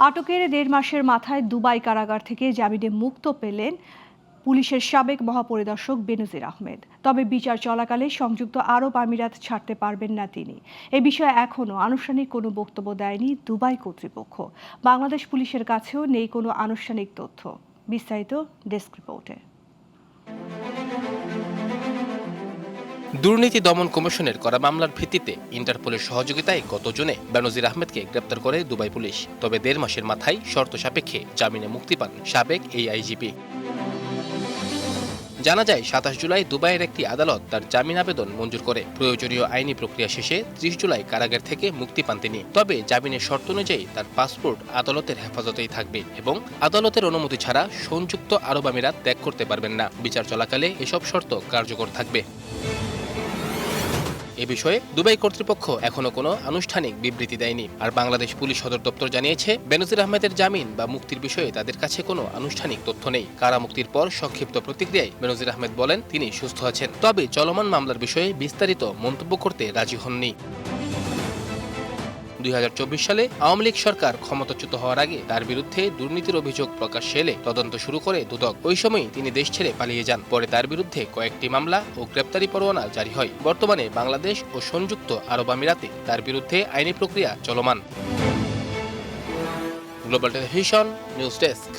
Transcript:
আটকের ১.৫ মাসের মাথায় দুবাই কারাগার থেকে জামিনে মুক্ত পেলেন পুলিশের সাবেক মহাপরিদর্শক বেনজির আহমেদ। তবে বিচার চলাকালে সংযুক্ত আরব আমিরাত ছাড়তে পারবেন না তিনি। এ বিষয়ে এখনও আনুষ্ঠানিক কোনো বক্তব্য দেয়নি দুবাই কর্তৃপক্ষ। বাংলাদেশ পুলিশের কাছেও নেই কোনো আনুষ্ঠানিক তথ্য। বিস্তারিত ডেস্ক রিপোর্টে। দুর্নীতি দমন কমিশনের করা মামলার ভিত্তিতে ইন্টারপোলের সহযোগিতায় গত জুনে বেনজির আহমেদকে গ্রেপ্তার করে দুবাই পুলিশ। তবে ১.৫ মাসের মাথায় শর্ত সাপেক্ষে জামিনে মুক্তি পান সাবেক এই আইজিপি। জানা যায় ২৭ জুলাই দুবাইয়ের একটি আদালত তার জামিন আবেদন মঞ্জুর করে। প্রয়োজনীয় আইনি প্রক্রিয়া শেষে ৩০ জুলাই কারাগার থেকে মুক্তি পান তিনি। তবে জামিনের শর্ত অনুযায়ী তার পাসপোর্ট আদালতের হেফাজতেই থাকবে এবং আদালতের অনুমতি ছাড়া সংযুক্ত আরব আমিরাত ত্যাগ করতে পারবেন না। বিচার চলাকালে এসব শর্ত কার্যকর থাকবে। এ বিষয়ে দুবাই কর্তৃপক্ষ এখনো কোনো আনুষ্ঠানিক বিবৃতি দেয়নি। আর বাংলাদেশ পুলিশ সদর দপ্তর জানিয়েছে, বেনজির আহমেদের জামিন বা মুক্তির বিষয়ে তাদের কাছে কোনো আনুষ্ঠানিক তথ্য নেই। কারা মুক্তির পর সংক্ষিপ্ত প্রতিক্রিয়ায় বেনজির আহমেদ বলেন তিনি সুস্থ আছেন, তবে চলমান মামলার বিষয়ে বিস্তারিত মন্তব্য করতে রাজি হননি। ২০২৪ সালে আওয়ামী লীগ সরকার ক্ষমতাচ্যুত হওয়ার আগে তার বিরুদ্ধে দুর্নীতির অভিযোগ প্রকাশ্যে এলে তদন্ত শুরু করে দুদক। ওই সময়ই তিনি দেশ ছেড়ে পালিয়ে যান। পরে তার বিরুদ্ধে কয়েকটি মামলা ও গ্রেপ্তারি পরোয়ানা জারি হয়। বর্তমানে বাংলাদেশ ও সংযুক্ত আরব আমিরাতে তার বিরুদ্ধে আইনি প্রক্রিয়া চলমান। Global television news desk.